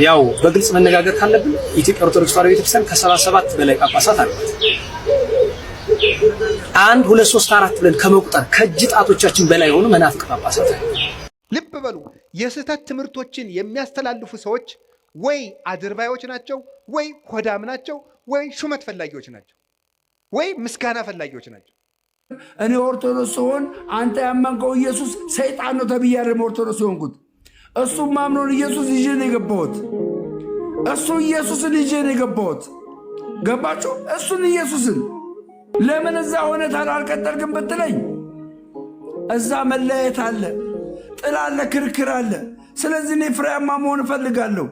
ያው በግልጽ መነጋገር ካለብን ኢትዮጵያ ኦርቶዶክስ ተዋሕዶ ቤተክርስቲያን ከ77 በላይ ጳጳሳት አሏት። 1 2 3 4 ብለን ከመቁጠር ከእጅ ጣቶቻችን በላይ ሆኑ መናፍቅ ጳጳሳት። ልብ በሉ፣ የስህተት ትምህርቶችን የሚያስተላልፉ ሰዎች ወይ አድርባዮች ናቸው፣ ወይ ሆዳም ናቸው፣ ወይ ሹመት ፈላጊዎች ናቸው፣ ወይ ምስጋና ፈላጊዎች ናቸው። እኔ ኦርቶዶክስ ሆን አንተ ያመንከው ኢየሱስ ሰይጣን ነው ተብያለሁ። ኦርቶዶክስ ሆንኩት። እሱ ማምኖን ኢየሱስ ይዤ ነው የገባሁት። እሱ ኢየሱስን ይዤ ነው የገባሁት። ገባችሁ? እሱን ኢየሱስን ለምን እዛ ሆነ ታላልቀጠልክም ብትለኝ እዛ መለያየት አለ፣ ጥል አለ፣ ክርክር አለ። ስለዚህ እኔ ፍሬያማ መሆን እፈልጋለሁ።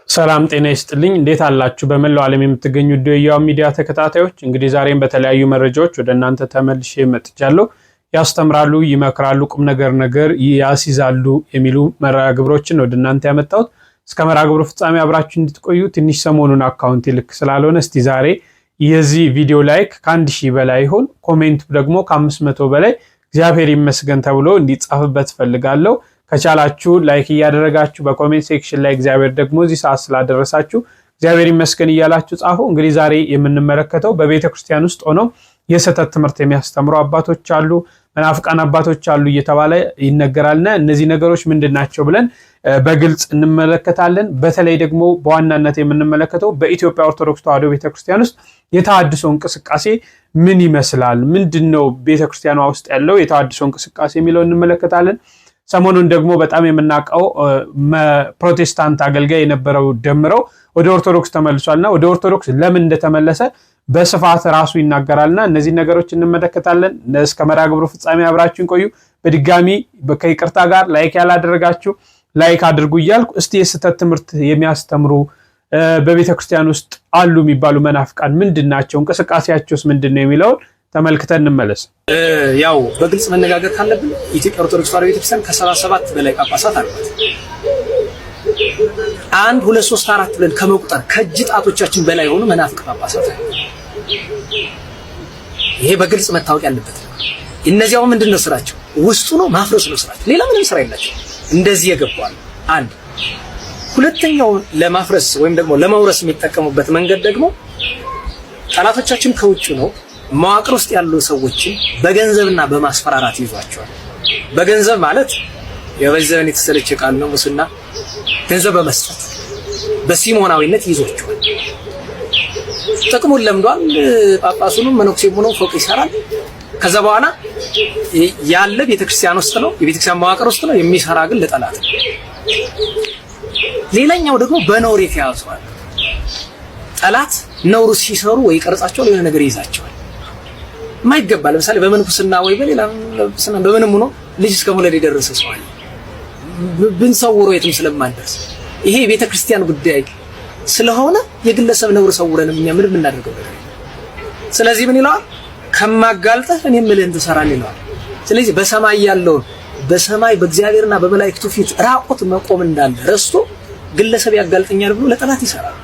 ሰላም ጤና ይስጥልኝ። እንዴት አላችሁ? በመላው ዓለም የምትገኙ የሕያው ሚዲያ ተከታታዮች፣ እንግዲህ ዛሬም በተለያዩ መረጃዎች ወደ እናንተ ተመልሼ መጥቻለሁ። ያስተምራሉ፣ ይመክራሉ፣ ቁም ነገር ያስይዛሉ የሚሉ መርሃ ግብሮችን ወደ እናንተ ያመጣሁት። እስከ መርሃ ግብሩ ፍጻሜ አብራችሁ እንድትቆዩ ትንሽ ሰሞኑን አካውንት ልክ ስላልሆነ እስቲ ዛሬ የዚህ ቪዲዮ ላይክ ከ1000 በላይ ይሁን፣ ኮሜንት ደግሞ ከ500 በላይ እግዚአብሔር ይመስገን ተብሎ እንዲጻፍበት ፈልጋለሁ። ከቻላችሁ ላይክ እያደረጋችሁ በኮሜንት ሴክሽን ላይ እግዚአብሔር ደግሞ እዚህ ሰዓት ስላደረሳችሁ እግዚአብሔር ይመስገን እያላችሁ ጻፉ። እንግዲህ ዛሬ የምንመለከተው በቤተክርስቲያን ውስጥ ሆነው የስህተት ትምህርት የሚያስተምሩ አባቶች አሉ፣ መናፍቃን አባቶች አሉ እየተባለ ይነገራልና እነዚህ ነገሮች ምንድናቸው ብለን በግልጽ እንመለከታለን። በተለይ ደግሞ በዋናነት የምንመለከተው በኢትዮጵያ ኦርቶዶክስ ተዋሕዶ ቤተክርስቲያን ውስጥ የተሐድሶ እንቅስቃሴ ምን ይመስላል፣ ምንድነው ቤተክርስቲያኗ ውስጥ ያለው የተሐድሶ እንቅስቃሴ የሚለው እንመለከታለን። ሰሞኑን ደግሞ በጣም የምናውቀው ፕሮቴስታንት አገልጋይ የነበረው ደምረው ወደ ኦርቶዶክስ ተመልሷልና ወደ ኦርቶዶክስ ለምን እንደተመለሰ በስፋት ራሱ ይናገራልና እነዚህ ነገሮች እንመለከታለን። እስከ መርሃ ግብሩ ፍጻሜ አብራችሁን ቆዩ። በድጋሚ ከይቅርታ ጋር ላይክ ያላደረጋችሁ ላይክ አድርጉ እያልኩ እስቲ የስህተት ትምህርት የሚያስተምሩ በቤተክርስቲያን ውስጥ አሉ የሚባሉ መናፍቃን ምንድናቸው፣ እንቅስቃሴያቸውስ ምንድነው የሚለውን ተመልክተን እንመለስ። ያው በግልጽ መነጋገር ካለብን ኢትዮጵያ ኦርቶዶክስ ተዋሕዶ ቤተክርስቲያን ከ77 በላይ ጳጳሳት አሏት። 1 2 3 4 ብለን ከመቁጠር ከእጅ ጣቶቻችን በላይ ሆኑ መናፍቅ ጳጳሳት። ይሄ በግልጽ መታወቅ ያለበት ነው። እነዚያው ምንድነው ስራቸው? ውስጡ ነው ማፍረስ ነው ስራቸው። ሌላ ምንም ስራ የላቸው። እንደዚህ የገባዋል። አንድ ሁለተኛው ለማፍረስ ወይም ደግሞ ለማውረስ የሚጠቀሙበት መንገድ ደግሞ ጠላቶቻችን ከውጭ ነው መዋቅር ውስጥ ያሉ ሰዎችን በገንዘብና በማስፈራራት ይዟቸዋል። በገንዘብ ማለት የበዘን የተሰለቸ ቃል ነው። ሙስና ገንዘብ በመስጠት በሲሞናዊነት ይዟቸዋል። ጥቅሙን ለምዷል። ጳጳሱንም መነኩሴም ሆኖ ፎቅ ይሰራል። ከዛ በኋላ ያለ ቤተክርስቲያን ውስጥ ነው፣ የቤተክርስቲያን መዋቅር ውስጥ ነው የሚሰራ፣ ግን ለጠላት ነው። ሌላኛው ደግሞ በነውር የተያዙዋል። ጠላት ነውር ሲሰሩ ወይ ቀርጻቸው ለሆነ ነገር ይዛቸዋል። ማይገባ ለምሳሌ በመንኩስና ወይ በሌላ ለምሳሌ በምንም ሆኖ ልጅ እስከ መውለድ የደረሰ ሰው አለ። ብንሰውሮ የትም ስለማንደርስ ይሄ ቤተክርስቲያን ጉዳይ ስለሆነ የግለሰብ ነውር ሰውረን እኛ ምንም እናደርገው ነገር። ስለዚህ ምን ይላል? ከማጋልጠህ እኔ ምልህን ትሰራለህ ይላል። ስለዚህ በሰማይ ያለውን በሰማይ በእግዚአብሔርና በመላእክቱ ፊት ራቆት መቆም እንዳለ ረስቶ ግለሰብ ያጋልጠኛል ብሎ ለጠላት ይሰራል።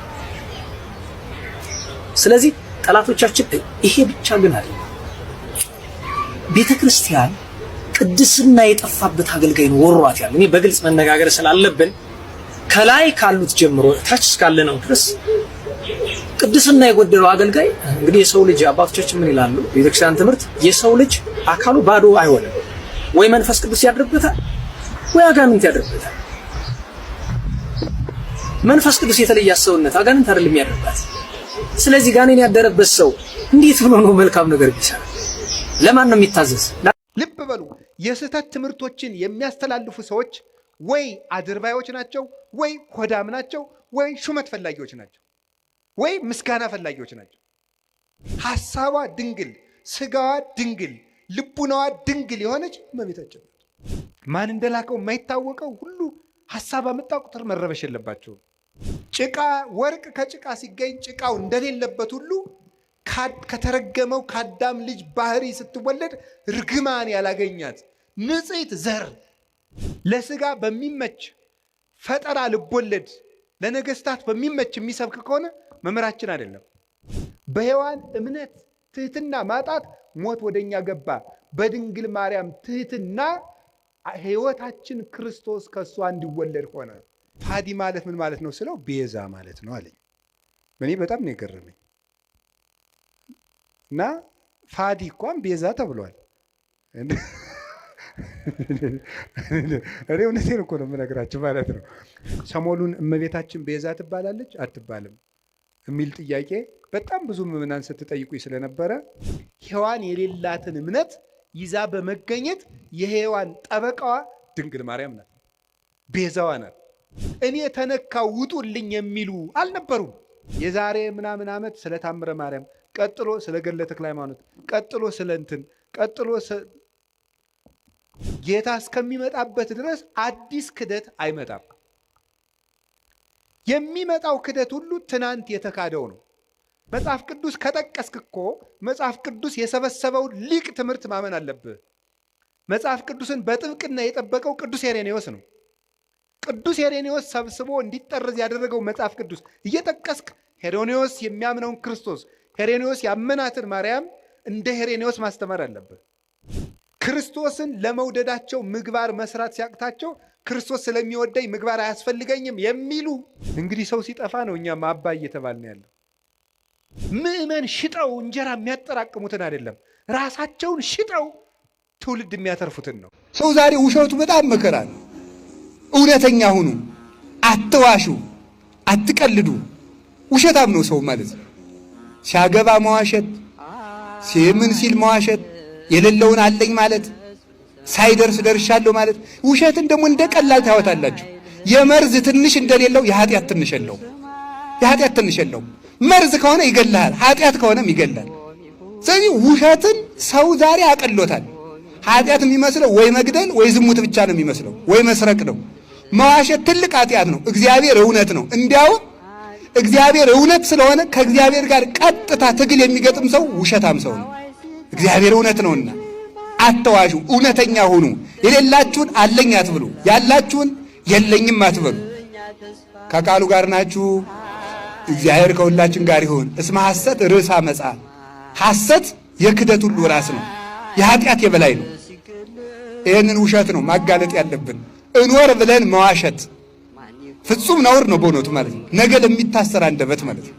ስለዚህ ጠላቶቻችን ይሄ ብቻ ግን አይደለም። ቤተክርስቲያን ቅድስና የጠፋበት አገልጋይ ነው ወሯት ያለ። እኔ በግልጽ መነጋገር ስላለብን ከላይ ካሉት ጀምሮ ታች እስካለ ነው ድረስ ቅድስና የጎደለው አገልጋይ እንግዲህ የሰው ልጅ አባቶቻችን ምን ይላሉ? ቤተክርስቲያን ትምህርት የሰው ልጅ አካሉ ባዶ አይሆንም፣ ወይ መንፈስ ቅዱስ ያድርበታል ወይ አጋንንት ያድርበታል። መንፈስ ቅዱስ የተለየ ሰውነት አጋንንት አይደለም ያድርበት። ስለዚህ ጋኔን ያደረበት ሰው እንዴት ሆኖ ነው መልካም ነገር ቢሰራ? ለማን ነው የሚታዘዝ? ልብ በሉ፣ የስህተት ትምህርቶችን የሚያስተላልፉ ሰዎች ወይ አድርባዮች ናቸው፣ ወይ ሆዳም ናቸው፣ ወይ ሹመት ፈላጊዎች ናቸው፣ ወይ ምስጋና ፈላጊዎች ናቸው። ሐሳቧ ድንግል፣ ስጋዋ ድንግል፣ ልቡናዋ ድንግል የሆነች እመቤታችን ማን እንደላከው የማይታወቀው ሁሉ ሐሳብ አመጣ ቁጥር መረበሽ የለባቸውም። ጭቃ ወርቅ ከጭቃ ሲገኝ ጭቃው እንደሌለበት ሁሉ ከተረገመው ከአዳም ልጅ ባህሪ ስትወለድ ርግማን ያላገኛት ንጽሕት ዘር ለስጋ በሚመች ፈጠራ ልቦለድ ለነገስታት በሚመች የሚሰብክ ከሆነ መምህራችን አይደለም። በሔዋን እምነት ትህትና ማጣት ሞት ወደኛ ገባ። በድንግል ማርያም ትህትና ሕይወታችን ክርስቶስ ከሷ እንዲወለድ ሆነ። ፋዲ ማለት ምን ማለት ነው ስለው ቤዛ ማለት ነው አለኝ። እኔ በጣም ነው የገረመኝ። እና ፋዲ እንኳን ቤዛ ተብሏል። እኔ እውነቴን እኮ ነው የምነግራችሁ ማለት ነው። ሰሞኑን እመቤታችን ቤዛ ትባላለች አትባልም የሚል ጥያቄ በጣም ብዙ ምዕመናን ስትጠይቁኝ ስለነበረ ሔዋን የሌላትን እምነት ይዛ በመገኘት የሔዋን ጠበቃዋ ድንግል ማርያም ናት፣ ቤዛዋ ናት። እኔ ተነካው ውጡልኝ የሚሉ አልነበሩም። የዛሬ ምናምን ዓመት ስለ ታምረ ማርያም፣ ቀጥሎ ስለ ገድለ ተክለ ሃይማኖት፣ ቀጥሎ ስለ እንትን፣ ቀጥሎ ጌታ እስከሚመጣበት ድረስ አዲስ ክደት አይመጣም። የሚመጣው ክደት ሁሉ ትናንት የተካደው ነው። መጽሐፍ ቅዱስ ከጠቀስክ እኮ መጽሐፍ ቅዱስ የሰበሰበውን ሊቅ ትምህርት ማመን አለብህ። መጽሐፍ ቅዱስን በጥብቅና የጠበቀው ቅዱስ ሄሬኔዎስ ነው። ቅዱስ ሄሬኔዎስ ሰብስቦ እንዲጠረዝ ያደረገው መጽሐፍ ቅዱስ እየጠቀስክ ሄሬኔዎስ የሚያምነውን ክርስቶስ፣ ሄሬኔዎስ ያመናትን ማርያም እንደ ሄሬኔዎስ ማስተማር አለብህ። ክርስቶስን ለመውደዳቸው ምግባር መስራት ሲያቅታቸው ክርስቶስ ስለሚወደኝ ምግባር አያስፈልገኝም የሚሉ እንግዲህ ሰው ሲጠፋ ነው እኛም አባይ እየተባልን ያለው። ምዕመን ሽጠው እንጀራ የሚያጠራቅሙትን አይደለም፣ ራሳቸውን ሽጠው ትውልድ የሚያተርፉትን ነው። ሰው ዛሬ ውሸቱ በጣም መከራ ነው። እውነተኛ ሁኑ፣ አትዋሹ፣ አትቀልዱ። ውሸታም ነው ሰው ማለት ነው። ሲያገባ መዋሸት፣ ሲምን ሲል መዋሸት፣ የሌለውን አለኝ ማለት፣ ሳይደርስ ደርሻለሁ ማለት። ውሸትን ደግሞ እንደ ቀላል ታወታላችሁ። የመርዝ ትንሽ እንደሌለው የኃጢአት ትንሽ የለውም። የኃጢአት ትንሽ የለውም። መርዝ ከሆነ ይገላል፣ ኃጢአት ከሆነም ይገላል። ስለዚህ ውሸትን ሰው ዛሬ አቀሎታል። ኃጢአት የሚመስለው ወይ መግደል ወይ ዝሙት ብቻ ነው የሚመስለው፣ ወይ መስረቅ ነው። መዋሸት ትልቅ ኃጢአት ነው። እግዚአብሔር እውነት ነው። እንዲያውም እግዚአብሔር እውነት ስለሆነ ከእግዚአብሔር ጋር ቀጥታ ትግል የሚገጥም ሰው ውሸታም ሰው ነው። እግዚአብሔር እውነት ነውና አትዋሹ፣ እውነተኛ ሁኑ። የሌላችሁን አለኝ አትብሉ፣ ያላችሁን የለኝም አትበሉ። ከቃሉ ጋር ናችሁ። እግዚአብሔር ከሁላችን ጋር ይሁን። እስመ ሐሰት ርዕሰ አመፃ፣ ሐሰት የክደት ሁሉ ራስ ነው፣ የኃጢአት የበላይ ነው። ይህንን ውሸት ነው ማጋለጥ ያለብን። እንወር ብለን መዋሸት ፍጹም ነውር ነው በእውነቱ ማለት ነው። ነገ ለሚታሰር አንደበት ማለት ነው።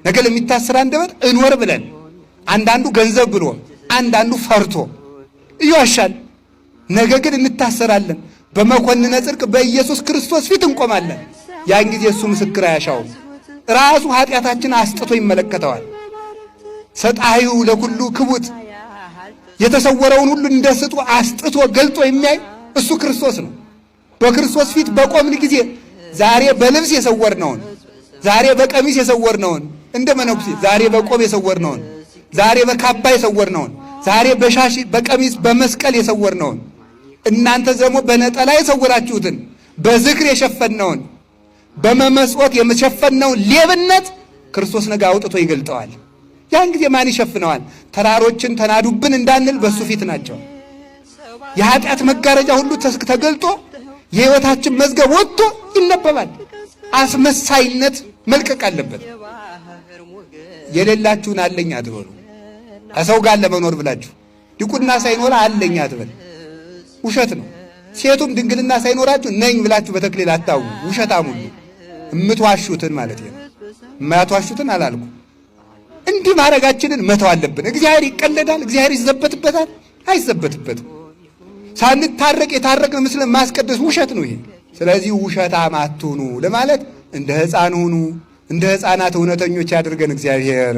ነገ ለሚታሰር አንደበት እንወር ብለን፣ አንዳንዱ ገንዘብ ብሎ፣ አንዳንዱ ፈርቶ ይዋሻል። ነገ ግን እንታሰራለን። በመኮንነ ጽድቅ በኢየሱስ ክርስቶስ ፊት እንቆማለን። ያን ጊዜ እሱ ምስክር አያሻውም። ራሱ ኃጢአታችን አስጥቶ ይመለከተዋል። ሰጣዩ ለኩሉ ክቡት፣ የተሰወረውን ሁሉ እንደ ስጡ አስጥቶ ገልጦ የሚያይ እሱ ክርስቶስ ነው። በክርስቶስ ፊት በቆምን ጊዜ ዛሬ በልብስ የሰወርነውን፣ ዛሬ በቀሚስ የሰወርነውን፣ እንደ መነኩሴ ዛሬ በቆብ የሰወርነውን፣ ዛሬ በካባ የሰወርነውን፣ ዛሬ በሻሽ በቀሚስ በመስቀል የሰወርነውን፣ እናንተ ደግሞ በነጠላ የሰወራችሁትን፣ በዝክር የሸፈነውን፣ በመመጽወት የሸፈነውን ሌብነት ክርስቶስ ነገ አውጥቶ ይገልጠዋል። ያን ጊዜ ማን ይሸፍነዋል? ተራሮችን ተናዱብን እንዳንል በሱ ፊት ናቸው። የኃጢአት መጋረጃ ሁሉ ተገልጦ የሕይወታችን መዝገብ ወጥቶ ይነበባል። አስመሳይነት መልቀቅ አለበት። የሌላችሁን አለኝ አትበሉ። ከሰው ጋር ለመኖር ብላችሁ ዲቁና ሳይኖር አለኝ አትበል፣ ውሸት ነው። ሴቱም ድንግልና ሳይኖራችሁ ነኝ ብላችሁ በተክሊል አታውቁ። ውሸታም ሁሉ የምትዋሹትን ማለት ነው። የማያትዋሹትን አላልኩ። እንዲህ ማድረጋችንን መተው አለብን። እግዚአብሔር ይቀለዳል? እግዚአብሔር ይዘበትበታል? አይዘበትበትም። ሳንታረቅ የታረቅን ምስል ማስቀደስ ውሸት ነው ይሄ። ስለዚህ ውሸታም አትሁኑ ለማለት እንደ ሕፃን ሁኑ፣ እንደ ሕፃናት እውነተኞች ያድርገን እግዚአብሔር።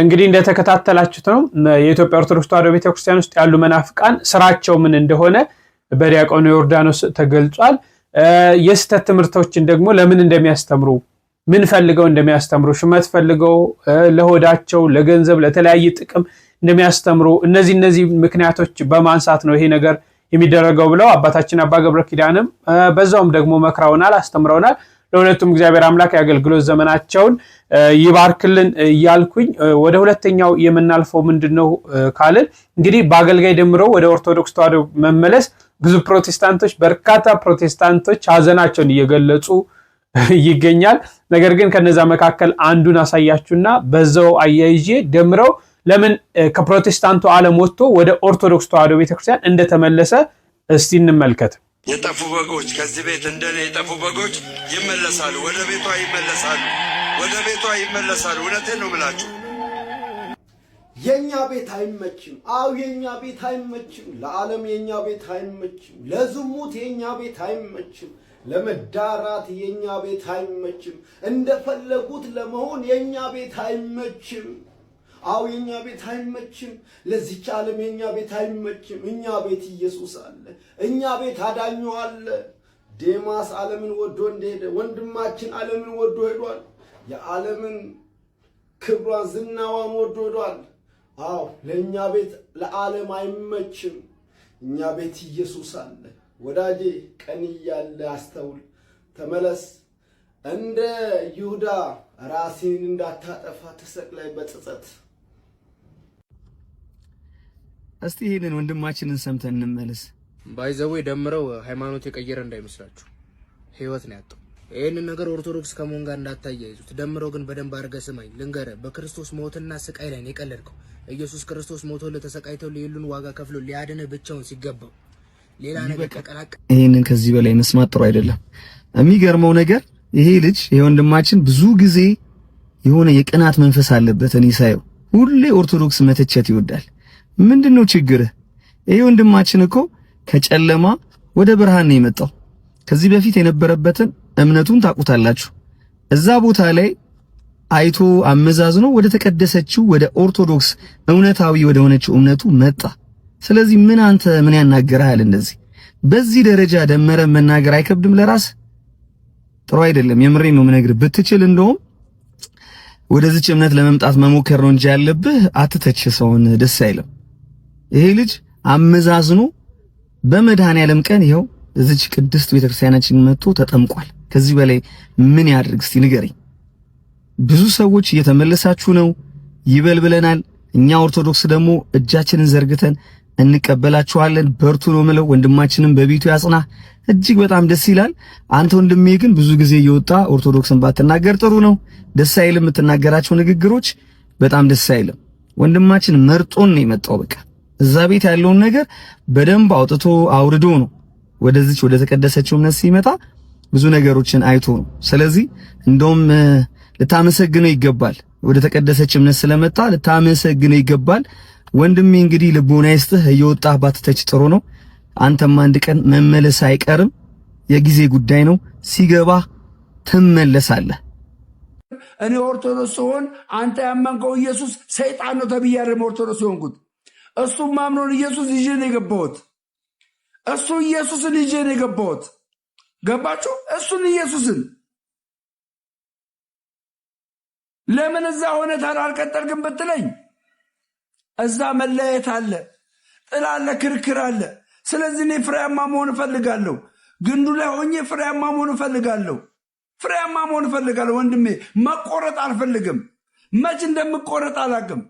እንግዲህ እንደተከታተላችሁት ነው የኢትዮጵያ ኦርቶዶክስ ተዋሕዶ ቤተክርስቲያን ውስጥ ያሉ መናፍቃን ስራቸው ምን እንደሆነ በዲያቆኑ ዮርዳኖስ ተገልጿል። የስተት ትምህርቶችን ደግሞ ለምን እንደሚያስተምሩ፣ ምን ፈልገው እንደሚያስተምሩ፣ ሹመት ፈልገው ለሆዳቸው፣ ለገንዘብ፣ ለተለያየ ጥቅም እንደሚያስተምሩ እነዚህ ምክንያቶች በማንሳት ነው ይሄ ነገር የሚደረገው ብለው አባታችን አባ ገብረ ኪዳንም በዛውም ደግሞ መክረውናል፣ አስተምረውናል። ለሁለቱም እግዚአብሔር አምላክ የአገልግሎት ዘመናቸውን ይባርክልን እያልኩኝ ወደ ሁለተኛው የምናልፈው ምንድነው ካልን እንግዲህ በአገልጋይ ደምረው ወደ ኦርቶዶክስ ተዋሕዶ መመለስ ብዙ ፕሮቴስታንቶች፣ በርካታ ፕሮቴስታንቶች ሀዘናቸውን እየገለጹ ይገኛል። ነገር ግን ከነዛ መካከል አንዱን አሳያችሁና በዛው አያይዤ ደምረው ለምን ከፕሮቴስታንቱ ዓለም ወጥቶ ወደ ኦርቶዶክስ ተዋሕዶ ቤተክርስቲያን እንደተመለሰ እስቲ እንመልከት። የጠፉ በጎች ከዚህ ቤት እንደኔ የጠፉ በጎች ይመለሳሉ፣ ወደ ቤቷ ይመለሳሉ፣ ወደ ቤቷ ይመለሳሉ። እውነቴን ነው የምላችሁ። የኛ ቤት አይመችም። አው የኛ ቤት አይመችም። ለዓለም የኛ ቤት አይመችም። ለዝሙት የኛ ቤት አይመችም። ለመዳራት የኛ ቤት አይመችም። እንደፈለጉት ለመሆን የኛ ቤት አይመችም። አው የኛ ቤት አይመችም። ለዚች ዓለም የኛ ቤት አይመችም። እኛ ቤት ኢየሱስ አለ። እኛ ቤት አዳኙ አለ። ዴማስ ዓለምን ወዶ እንደሄደ ወንድማችን ዓለምን ወዶ ሄዷል። የዓለምን ክብሯን ዝናዋን ወዶ ሄዷል። አው ለኛ ቤት ለዓለም አይመችም። እኛ ቤት ኢየሱስ አለ። ወዳጄ ቀን እያለ አስተውል፣ ተመለስ። እንደ ይሁዳ ራስን እንዳታጠፋ ተሰቅላይ በጸጸት። እስቲ ይሄንን ወንድማችንን ሰምተን እንመለስ። ባይዘው ደምረው ሃይማኖት የቀየረ እንዳይመስላችሁ ህይወት ነው ያጣው። ይሄንን ነገር ኦርቶዶክስ ከመሆን ጋር እንዳታያይዙት። ደምረው ግን በደንብ አድርገህ ስማኝ ልንገርህ። በክርስቶስ ሞትና ስቃይ ላይ ነው የቀለድከው። ኢየሱስ ክርስቶስ ሞቶ ለተሰቃይተው ለሁሉን ዋጋ ከፍሎ ሊያድንህ ብቻውን ሲገባው ሌላ ነገር ተቀላቀ። ይሄንን ከዚህ በላይ መስማት ጥሩ አይደለም። የሚገርመው ነገር ይሄ ልጅ የወንድማችን ብዙ ጊዜ የሆነ የቅናት መንፈስ አለበት። እኔ ሳየው ሁሌ ኦርቶዶክስ መተቸት ይወዳል። ምንድነው ችግርህ? ይሄ ወንድማችን እኮ ከጨለማ ወደ ብርሃን ነው የመጣው። ከዚህ በፊት የነበረበትን እምነቱን ታውቁታላችሁ። እዛ ቦታ ላይ አይቶ አመዛዝኖ ወደ ተቀደሰችው ወደ ኦርቶዶክስ እውነታዊ ወደ ሆነችው እምነቱ መጣ። ስለዚህ አንተ ምን ያናገራል? እንደዚህ በዚህ ደረጃ ደመረ መናገር አይከብድም? ለራስ ጥሩ አይደለም። የምሬን ነው የምነግርህ። ብትችል እንደውም ወደዚች እምነት ለመምጣት መሞከር ነው እንጂ ያለብህ አትተች ሰውን፣ ደስ አይልም። ይሄ ልጅ አመዛዝኖ በመድኃኔዓለም ቀን ይኸው እዚች ቅድስት ቤተክርስቲያናችን መጥቶ ተጠምቋል። ከዚህ በላይ ምን ያድርግ እስቲ ንገረኝ። ብዙ ሰዎች እየተመለሳችሁ ነው ይበል ብለናል። እኛ ኦርቶዶክስ ደግሞ እጃችንን ዘርግተን እንቀበላችኋለን። በርቱ ነው የምለው። ወንድማችንን በቤቱ ያጽና። እጅግ በጣም ደስ ይላል። አንተ ወንድሜ ግን ብዙ ጊዜ እየወጣ ኦርቶዶክስን ባትናገር ጥሩ ነው። ደስ አይልም የምትናገራቸው ንግግሮች በጣም ደስ አይልም። ወንድማችን መርጦን ነው የመጣው። በቃ እዛ ቤት ያለውን ነገር በደንብ አውጥቶ አውርዶ ነው ወደዚች ወደ ተቀደሰችው እምነት ሲመጣ ብዙ ነገሮችን አይቶ ነው። ስለዚህ እንደውም ልታመሰግነው ይገባል። ወደ ተቀደሰች እምነት ስለመጣ ልታመሰግነው ይገባል። ወንድሜ እንግዲህ ልቦና ይስጥህ። እየወጣህ ባትተች ጥሩ ነው። አንተም አንድ ቀን መመለስ አይቀርም፣ የጊዜ ጉዳይ ነው። ሲገባ ትመለሳለህ። እኔ ኦርቶዶክስ ሆን አንተ ያመንከው ኢየሱስ ሰይጣን ነው ተብያለሁ። ኦርቶዶክስ ሆንኩት። እሱም ማምኖን ኢየሱስ ይዤ ነው የገባሁት። እሱ ኢየሱስን ይዤ ነው የገባሁት። ገባችሁ? እሱን ኢየሱስን ለምን እዛ ሆነ ታላልቀጠልክም ብትለኝ እዛ መለያየት አለ፣ ጥል አለ፣ ክርክር አለ። ስለዚህ እኔ ፍሬያማ መሆን እፈልጋለሁ። ግንዱ ላይ ሆኜ ፍሬያማ መሆን እፈልጋለሁ። ፍሬያማ መሆን እፈልጋለሁ ወንድሜ። መቆረጥ አልፈልግም። መች እንደምቆረጥ አላውቅም።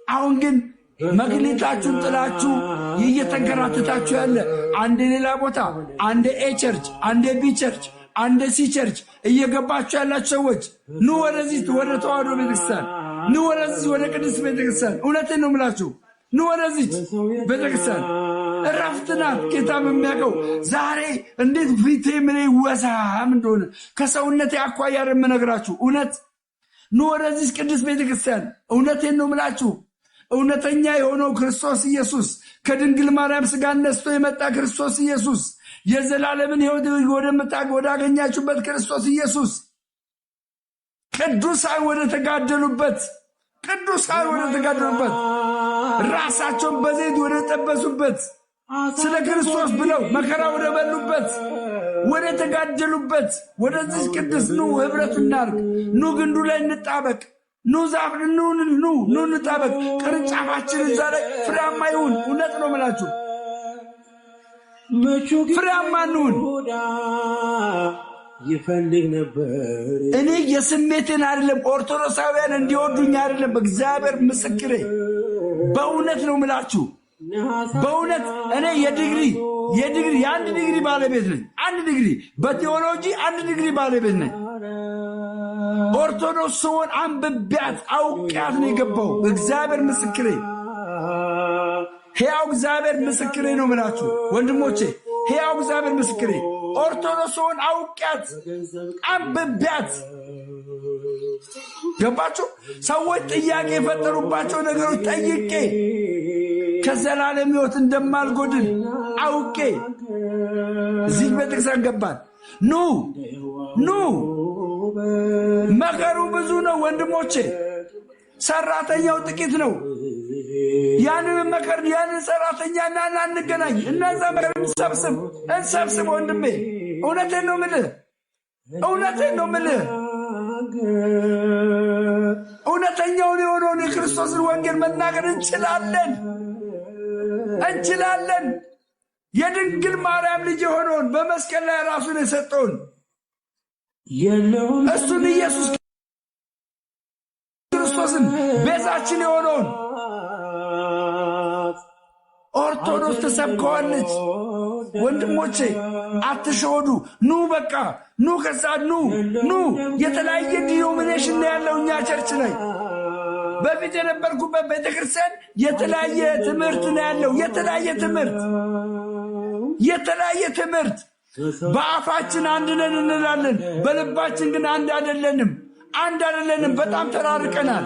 አሁን ግን መግሊታችሁን ጥላችሁ እየተንከራተታችሁ ያለ አንዴ ሌላ ቦታ፣ አንዴ ኤ ቸርች፣ አንዴ ቢ ቸርች፣ አንዴ ሲ ቸርች እየገባችሁ ያላችሁ ሰዎች ኑ ወደዚህ ወደ ተዋህዶ ቤተክርስቲያን፣ ኑ ወደዚህ ወደ ቅድስት ቤተክርስቲያን። እውነቴን ነው የምላችሁ፣ ኑ ወደዚህ ቤተክርስቲያን። እረፍት ናት። ጌታ በሚያውቀው ዛሬ እንዴት ፊቴ ምን ወሳም እንደሆነ ከሰውነቴ አኳያ የምነግራችሁ እውነት። ኑ ወደዚህ ቅድስት ቤተክርስቲያን። እውነቴን ነው የምላችሁ። እውነተኛ የሆነው ክርስቶስ ኢየሱስ ከድንግል ማርያም ሥጋ ነስቶ የመጣ ክርስቶስ ኢየሱስ የዘላለምን ሕይወት ወዳገኛችሁበት ክርስቶስ ኢየሱስ ቅዱሳን ወደ ተጋደሉበት ራሳቸውን በዘይት ወደ ጠበሱበት ስለ ክርስቶስ ብለው መከራ ወደ በሉበት ወደ ተጋደሉበት ወደዚህ ቅዱስ ኑ ህብረት እናድርግ። ኑ ግንዱ ላይ እንጣበቅ። ኑ ዛፍ ኑ እንጣበቅ። ቅርንጫፋችን እዛ ላይ ፍሬያማ ይሁን። እውነት ነው የምላችሁ፣ ፍሬያማ እንሁን። ይፈልግ ነበር። እኔ የስሜትን አይደለም ኦርቶዶክሳውያን እንዲወዱኝ አይደለም፣ እግዚአብሔር ምስክሬ። በእውነት ነው የምላችሁ፣ በእውነት እኔ የአንድ ዲግሪ ባለቤት ነኝ። አንድ ዲግሪ በቴዎሎጂ አንድ ዲግሪ ባለቤት ነኝ። ኦርቶዶክስ ስሆን አንብቤያት አውቄያት ነው የገባው። እግዚአብሔር ምስክሬ፣ ሕያው እግዚአብሔር ምስክሬ ነው የምላችሁ ወንድሞቼ። ሕያው እግዚአብሔር ምስክሬ ኦርቶዶክስን አውቂያት አንብቤያት ገባችሁ? ሰዎች ጥያቄ የፈጠሩባቸው ነገሮች ጠይቄ ከዘላለም ሕይወት እንደማልጎድል አውቄ እዚህ ቤተክርስቲያን ገባን። ኑ መከሩ ብዙ ነው ወንድሞቼ፣ ሰራተኛው ጥቂት ነው። ያንን መከር ያንን ሰራተኛና እንገናኝ፣ እነዛ መከር እንሰብስብ ወንድሜ። እውነቴን ነው የምልህ እውነተኛውን የሆነውን የክርስቶስን ወንጌል መናገር እንችላለን። የድንግል ማርያም ልጅ የሆነውን በመስቀል ላይ ራሱን የሰጠውን እሱን ኢየሱስ ክርስቶስን ቤዛችን የሆነውን ኦርቶዶክስ ተሰብከዋለች። ወንድሞቼ አትሸወዱ። በቃ ከዛ የተለያየ ዲኖሚኔሽን ነው ያለው እኛ ቸርች ላይ። በፊት የነበርኩበት ቤተክርስቲያን የተለያየ ትምህርት ነው ያለው። የተለያየ ትምህርት። በአፋችን አንድ ነን እንላለን፣ በልባችን ግን አንድ አይደለንም። በጣም ተራርቀናል።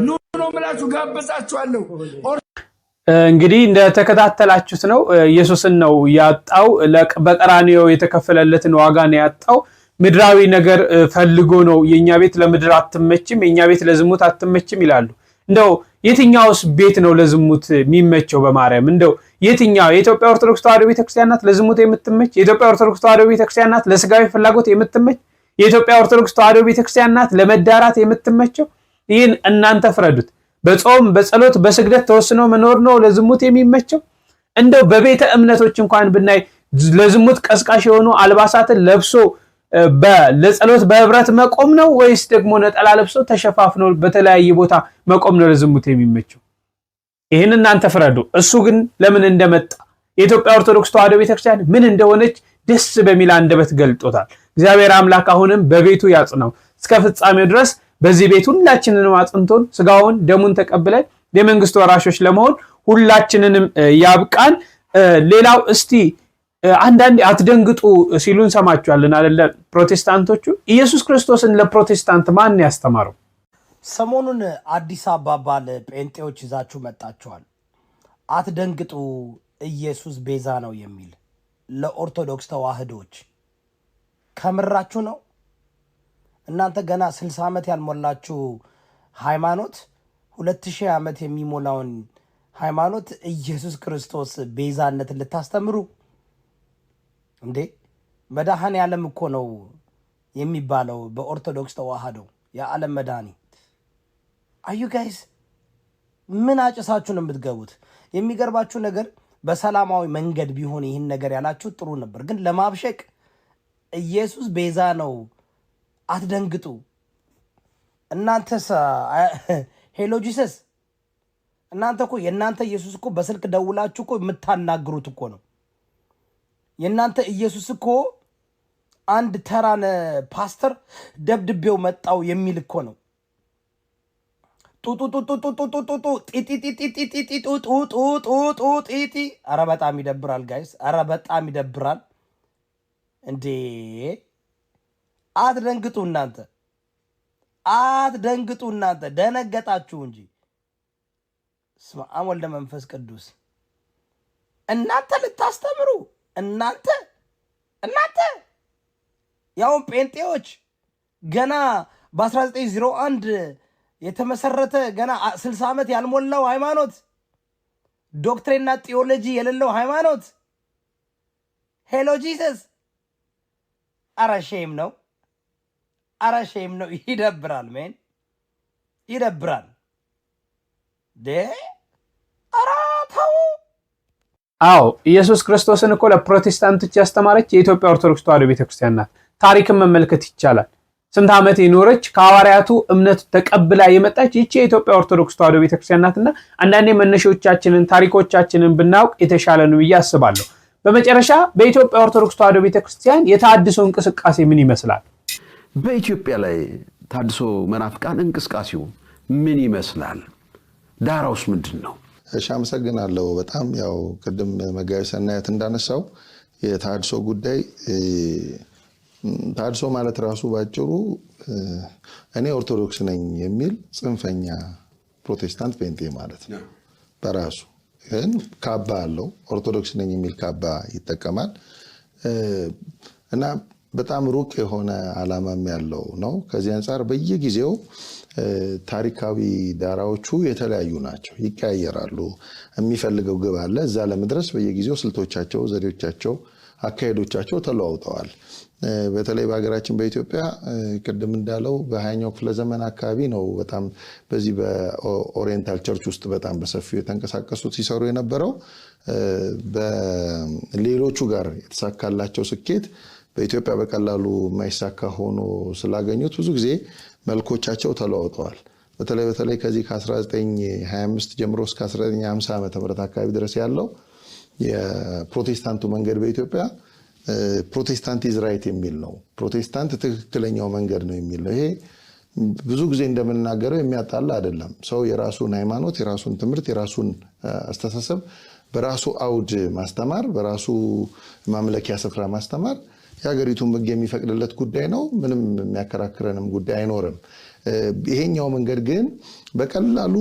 ነው የምላችሁ፣ ጋበዛችኋለሁ። እንግዲህ እንደተከታተላችሁት ነው። ኢየሱስን ነው ያጣው፣ በቀራንዮ የተከፈለለትን ዋጋ ነው ያጣው። ምድራዊ ነገር ፈልጎ ነው። የኛ ቤት ለምድር አትመችም፣ የኛ ቤት ለዝሙት አትመችም ይላሉ። እንደው የትኛውስ ቤት ነው ለዝሙት የሚመቸው? በማርያም እንደው የትኛው? የኢትዮጵያ ኦርቶዶክስ ተዋሕዶ ቤተክርስቲያን ናት ለዝሙት የምትመች? የኢትዮጵያ ኦርቶዶክስ ተዋሕዶ ቤተክርስቲያን ናት ለስጋዊ ፍላጎት የምትመች? የኢትዮጵያ ኦርቶዶክስ ተዋሕዶ ቤተክርስቲያን ናት ለመዳራት የምትመቸው? ይህን እናንተ ፍረዱት። በጾም በጸሎት በስግደት ተወስኖ መኖር ነው ለዝሙት የሚመቸው? እንደው በቤተ እምነቶች እንኳን ብናይ ለዝሙት ቀስቃሽ የሆኑ አልባሳትን ለብሶ ለጸሎት በህብረት መቆም ነው ወይስ ደግሞ ነጠላ ለብሶ ተሸፋፍኖ በተለያየ ቦታ መቆም ነው ለዝሙት የሚመቸው? ይህን እናንተ ፍረዱ። እሱ ግን ለምን እንደመጣ የኢትዮጵያ ኦርቶዶክስ ተዋሕዶ ቤተክርስቲያን ምን እንደሆነች ደስ በሚል አንደበት ገልጦታል። እግዚአብሔር አምላክ አሁንም በቤቱ ያጽናው እስከ ፍጻሜው ድረስ። በዚህ ቤት ሁላችንንም አጽንቶን ስጋውን ደሙን ተቀብለን የመንግስት ወራሾች ለመሆን ሁላችንንም ያብቃን። ሌላው እስቲ አንዳንዴ አትደንግጡ ሲሉን ሰማችኋልን አይደለ? ፕሮቴስታንቶቹ ኢየሱስ ክርስቶስን ለፕሮቴስታንት ማን ያስተማረው? ሰሞኑን አዲስ አበባ ለጴንጤዎች ይዛችሁ መጣችኋል። አትደንግጡ ኢየሱስ ቤዛ ነው የሚል ለኦርቶዶክስ ተዋህዶች ከምራችሁ ነው? እናንተ ገና 60 ዓመት ያልሞላችሁ ሃይማኖት 2000 ዓመት የሚሞላውን ሃይማኖት ኢየሱስ ክርስቶስ ቤዛነትን ልታስተምሩ እንዴ? መድኃኔ ዓለም እኮ ነው የሚባለው በኦርቶዶክስ ተዋህዶ የዓለም መድኃኒት። አዩ ጋይስ ምን አጭሳችሁ ነው የምትገቡት? የሚገርባችሁ ነገር በሰላማዊ መንገድ ቢሆን ይህን ነገር ያላችሁ ጥሩ ነበር፣ ግን ለማብሸቅ ኢየሱስ ቤዛ ነው አትደንግጡ። እናንተስ ሄሎ ጂሰስ፣ እናንተ እኮ የእናንተ ኢየሱስ እኮ በስልክ ደውላችሁ እኮ የምታናግሩት እኮ ነው። የእናንተ ኢየሱስ እኮ አንድ ተራነ ፓስተር ደብድቤው መጣው የሚል እኮ ነው። ጡጡጡጡጡጡጡጡ ጢጢጢጢጢጢጡጡጡጡጢጢ። ኧረ በጣም ይደብራል ጋይስ፣ ኧረ በጣም ይደብራል እንዴ! አትደንግጡ እናንተ፣ አትደንግጡ እናንተ። ደነገጣችሁ እንጂ ስመ አብ ወልደ መንፈስ ቅዱስ። እናንተ ልታስተምሩ እናንተ ያውን ጴንጤዎች ገና በ1901 የተመሰረተ ገና 60 ዓመት ያልሞላው ሃይማኖት፣ ዶክትሪንና ቲዮሎጂ የሌለው ሃይማኖት። ሄሎ ጂሰስ። አረ ሼም ነው፣ አረ ሼም ነው። ይደብራል፣ ሜን ይደብራል። አረ ተው። አዎ ኢየሱስ ክርስቶስን እኮ ለፕሮቴስታንቶች ያስተማረች የኢትዮጵያ ኦርቶዶክስ ተዋሕዶ ቤተክርስቲያን ናት። ታሪክን መመልከት ይቻላል። ስንት ዓመት የኖረች ከሐዋርያቱ እምነት ተቀብላ የመጣች ይቺ የኢትዮጵያ ኦርቶዶክስ ተዋሕዶ ቤተክርስቲያን ናትና አንዳንዴ መነሾቻችንን ታሪኮቻችንን ብናውቅ የተሻለ ነው ብዬ አስባለሁ። በመጨረሻ በኢትዮጵያ ኦርቶዶክስ ተዋሕዶ ቤተክርስቲያን የታድሶ እንቅስቃሴ ምን ይመስላል? በኢትዮጵያ ላይ ታድሶ መናፍቃን እንቅስቃሴው ምን ይመስላል? ዳራውስ ምንድን ነው? እሺ አመሰግናለሁ። በጣም ያው ቅድም መጋቢ ሰናያት እንዳነሳው የተሃድሶ ጉዳይ ተሃድሶ ማለት ራሱ ባጭሩ እኔ ኦርቶዶክስ ነኝ የሚል ጽንፈኛ ፕሮቴስታንት ፔንቴ ማለት ነው። በራሱ ግን ካባ አለው ኦርቶዶክስ ነኝ የሚል ካባ ይጠቀማል እና በጣም ሩቅ የሆነ ዓላማም ያለው ነው። ከዚህ አንፃር በየጊዜው ታሪካዊ ዳራዎቹ የተለያዩ ናቸው፣ ይቀያየራሉ። የሚፈልገው ግብ አለ። እዛ ለመድረስ በየጊዜው ስልቶቻቸው፣ ዘዴዎቻቸው፣ አካሄዶቻቸው ተለዋውጠዋል። በተለይ በሀገራችን በኢትዮጵያ ቅድም እንዳለው በ20ኛው ክፍለ ዘመን አካባቢ ነው በጣም በዚህ በኦሪየንታል ቸርች ውስጥ በጣም በሰፊው የተንቀሳቀሱት ሲሰሩ የነበረው። በሌሎቹ ጋር የተሳካላቸው ስኬት በኢትዮጵያ በቀላሉ የማይሳካ ሆኖ ስላገኙት ብዙ ጊዜ መልኮቻቸው ተለዋውጠዋል። በተለይ ከዚህ ከ1925 ጀምሮ እስከ 1950 ዓመተ ምህረት አካባቢ ድረስ ያለው የፕሮቴስታንቱ መንገድ በኢትዮጵያ ፕሮቴስታንት ኢዝ ራይት የሚል ነው። ፕሮቴስታንት ትክክለኛው መንገድ ነው የሚል ነው። ይሄ ብዙ ጊዜ እንደምናገረው የሚያጣላ አይደለም። ሰው የራሱን ሃይማኖት፣ የራሱን ትምህርት፣ የራሱን አስተሳሰብ በራሱ አውድ ማስተማር፣ በራሱ ማምለኪያ ስፍራ ማስተማር የሀገሪቱን ሕግ የሚፈቅድለት ጉዳይ ነው። ምንም የሚያከራክረንም ጉዳይ አይኖርም። ይሄኛው መንገድ ግን በቀላሉ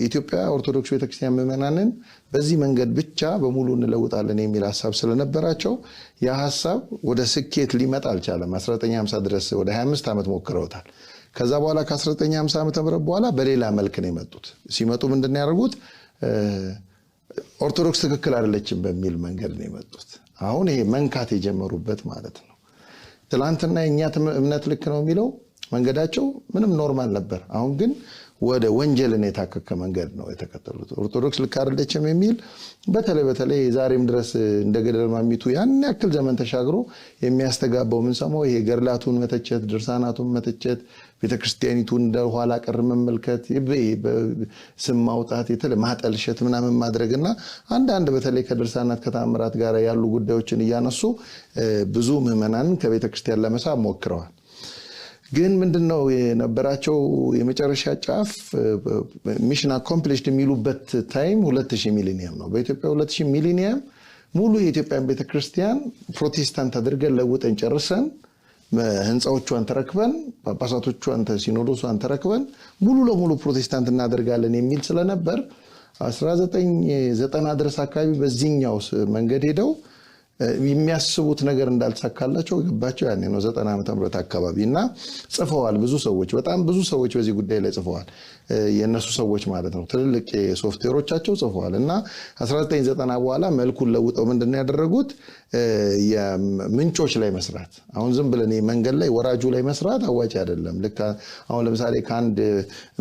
ኢትዮጵያ ኦርቶዶክስ ቤተክርስቲያን ምዕመናንን በዚህ መንገድ ብቻ በሙሉ እንለውጣለን የሚል ሐሳብ ስለነበራቸው ያ ሐሳብ ወደ ስኬት ሊመጣ አልቻለም። 1950 ድረስ ወደ 25 ዓመት ሞክረውታል። ከዛ በኋላ ከ1950 ዓመተ ምህረት በኋላ በሌላ መልክ ነው የመጡት። ሲመጡ ምንድነው ያደርጉት? ኦርቶዶክስ ትክክል አይደለችም በሚል መንገድ ነው የመጡት። አሁን ይሄ መንካት የጀመሩበት ማለት ነው። ትላንትና የኛ እምነት ልክ ነው የሚለው መንገዳቸው ምንም ኖርማል ነበር። አሁን ግን ወደ ወንጀልን የታከከ መንገድ ነው የተከተሉት። ኦርቶዶክስ ልክ አይደለችም የሚል በተለይ ዛሬም ድረስ እንደ ገደል ማሚቱ ያን ያክል ዘመን ተሻግሮ የሚያስተጋባው ምን ሰማው ይሄ ገድላቱን መተቸት፣ ድርሳናቱን መተቸት፣ ቤተክርስቲያኒቱን እንደ ኋላ ቀር መመልከት፣ ስም ማውጣት፣ ማጠልሸት ምናምን ማድረግና አንዳንድ በተለይ ከድርሳናት ከተአምራት ጋር ያሉ ጉዳዮችን እያነሱ ብዙ ምዕመናንን ከቤተክርስቲያን ለመሳብ ሞክረዋል። ግን ምንድነው የነበራቸው የመጨረሻ ጫፍ ሚሽን አኮምፕሊሽድ የሚሉበት ታይም 2000 ሚሊኒየም ነው። በኢትዮጵያ 2000 ሚሊኒየም ሙሉ የኢትዮጵያን ቤተክርስቲያን ፕሮቴስታንት አድርገን ለውጠን ጨርሰን ህንፃዎቿን ተረክበን ጳጳሳቶቿን ሲኖዶሷን ተረክበን ሙሉ ለሙሉ ፕሮቴስታንት እናደርጋለን የሚል ስለነበር 1990 ድረስ አካባቢ በዚህኛው መንገድ ሄደው የሚያስቡት ነገር እንዳልተሳካላቸው ገባቸው። ያኔ ነው 90 ዓመተ ምህረት አካባቢ እና ጽፈዋል። ብዙ ሰዎች በጣም ብዙ ሰዎች በዚህ ጉዳይ ላይ ጽፈዋል። የነሱ ሰዎች ማለት ነው። ትልልቅ ሶፍትዌሮቻቸው ጽፈዋል እና 1990 በኋላ መልኩን ለውጠው ምንድነው ያደረጉት? የምንጮች ላይ መስራት። አሁን ዝም ብለን መንገድ ላይ ወራጁ ላይ መስራት አዋጭ አይደለም። ልክ አሁን ለምሳሌ ከአንድ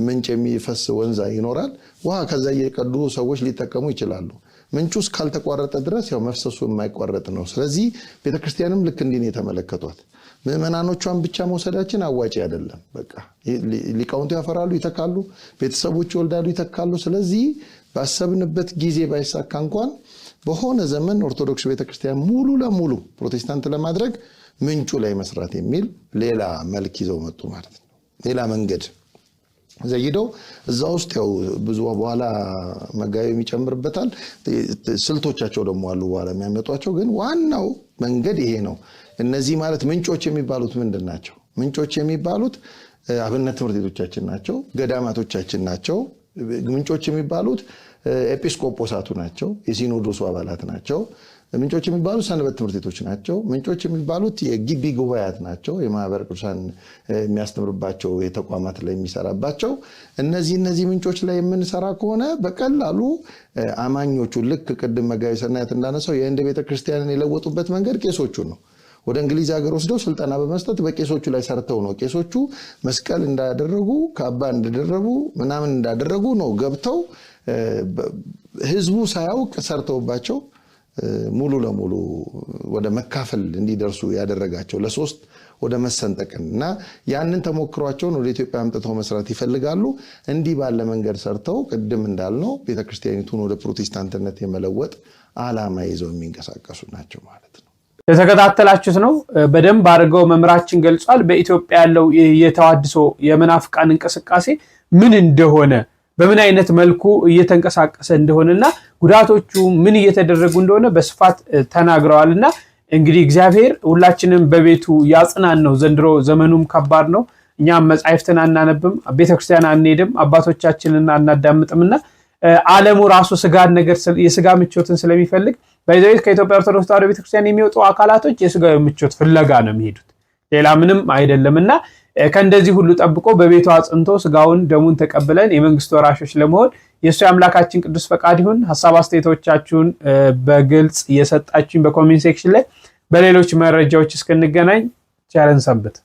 ምንጭ የሚፈስ ወንዝ ይኖራል። ውሃ ከዛ እየቀዱ ሰዎች ሊጠቀሙ ይችላሉ። ምንጩ እስካልተቋረጠ ድረስ ያው መፍሰሱ የማይቋረጥ ነው። ስለዚህ ቤተክርስቲያንም ልክ እንዲህ ነው የተመለከቷት። ምዕመናኖቿን ብቻ መውሰዳችን አዋጪ አይደለም። በቃ ሊቃውንቱ ያፈራሉ፣ ይተካሉ፣ ቤተሰቦች ይወልዳሉ፣ ይተካሉ። ስለዚህ ባሰብንበት ጊዜ ባይሳካ እንኳን በሆነ ዘመን ኦርቶዶክስ ቤተክርስቲያን ሙሉ ለሙሉ ፕሮቴስታንት ለማድረግ ምንጩ ላይ መስራት የሚል ሌላ መልክ ይዘው መጡ ማለት ነው። ሌላ መንገድ ዘይደው እዛ ውስጥ ያው ብዙ በኋላ መጋቢ የሚጨምርበታል። ስልቶቻቸው ደግሞ አሉ በኋላ የሚያመጧቸው። ግን ዋናው መንገድ ይሄ ነው። እነዚህ ማለት ምንጮች የሚባሉት ምንድን ናቸው? ምንጮች የሚባሉት አብነት ትምህርት ቤቶቻችን ናቸው፣ ገዳማቶቻችን ናቸው። ምንጮች የሚባሉት ኤጲስቆጶሳቱ ናቸው፣ የሲኖዶሱ አባላት ናቸው። ምንጮች የሚባሉት ሰንበት ትምህርት ቤቶች ናቸው። ምንጮች የሚባሉት የግቢ ጉባኤያት ናቸው፣ የማህበረ ቅዱሳን የሚያስተምርባቸው የተቋማት ላይ የሚሰራባቸው። እነዚህ ምንጮች ላይ የምንሰራ ከሆነ በቀላሉ አማኞቹ ልክ ቅድም መጋቢ ሰናያት እንዳነሳው የህንድ ቤተክርስቲያንን የለወጡበት መንገድ ቄሶቹ ነው። ወደ እንግሊዝ ሀገር ወስደው ስልጠና በመስጠት በቄሶቹ ላይ ሰርተው ነው። ቄሶቹ መስቀል እንዳደረጉ ካባ እንደደረቡ ምናምን እንዳደረጉ ነው ገብተው ህዝቡ ሳያውቅ ሰርተውባቸው ሙሉ ለሙሉ ወደ መካፈል እንዲደርሱ ያደረጋቸው ለሶስት ወደ መሰንጠቅን እና ያንን ተሞክሯቸውን ወደ ኢትዮጵያ አምጥተው መስራት ይፈልጋሉ። እንዲህ ባለ መንገድ ሰርተው ቅድም እንዳልነው ቤተክርስቲያኒቱን ወደ ፕሮቴስታንትነት የመለወጥ ዓላማ ይዘው የሚንቀሳቀሱ ናቸው ማለት ነው። የተከታተላችሁት ነው። በደንብ አድርገው መምራችን ገልጿል። በኢትዮጵያ ያለው የተዋድሶ የመናፍቃን እንቅስቃሴ ምን እንደሆነ በምን አይነት መልኩ እየተንቀሳቀሰ እንደሆነና ጉዳቶቹ ምን እየተደረጉ እንደሆነ በስፋት ተናግረዋልና እንግዲህ እግዚአብሔር ሁላችንም በቤቱ ያጽናን ነው። ዘንድሮ ዘመኑም ከባድ ነው። እኛም መጻሕፍትን አናነብም፣ ቤተክርስቲያን አንሄድም፣ አባቶቻችንን አናዳምጥምና ዓለሙ ራሱ ስጋን ነገር የስጋ ምቾትን ስለሚፈልግ በዚህ ከኢትዮጵያ ኦርቶዶክስ ተዋሕዶ ቤተክርስቲያን የሚወጡ አካላቶች የስጋዊ ምቾት ፍለጋ ነው የሚሄዱት፣ ሌላ ምንም አይደለምና ከእንደዚህ ሁሉ ጠብቆ በቤቱ አጽንቶ ስጋውን ደሙን ተቀብለን የመንግስት ወራሾች ለመሆን የእሱ የአምላካችን ቅዱስ ፈቃድ ይሁን። ሐሳብ አስተያየቶቻችሁን በግልጽ እየሰጣችሁኝ በኮሜንት ሴክሽን ላይ በሌሎች መረጃዎች እስክንገናኝ ቸርን ሰንብት።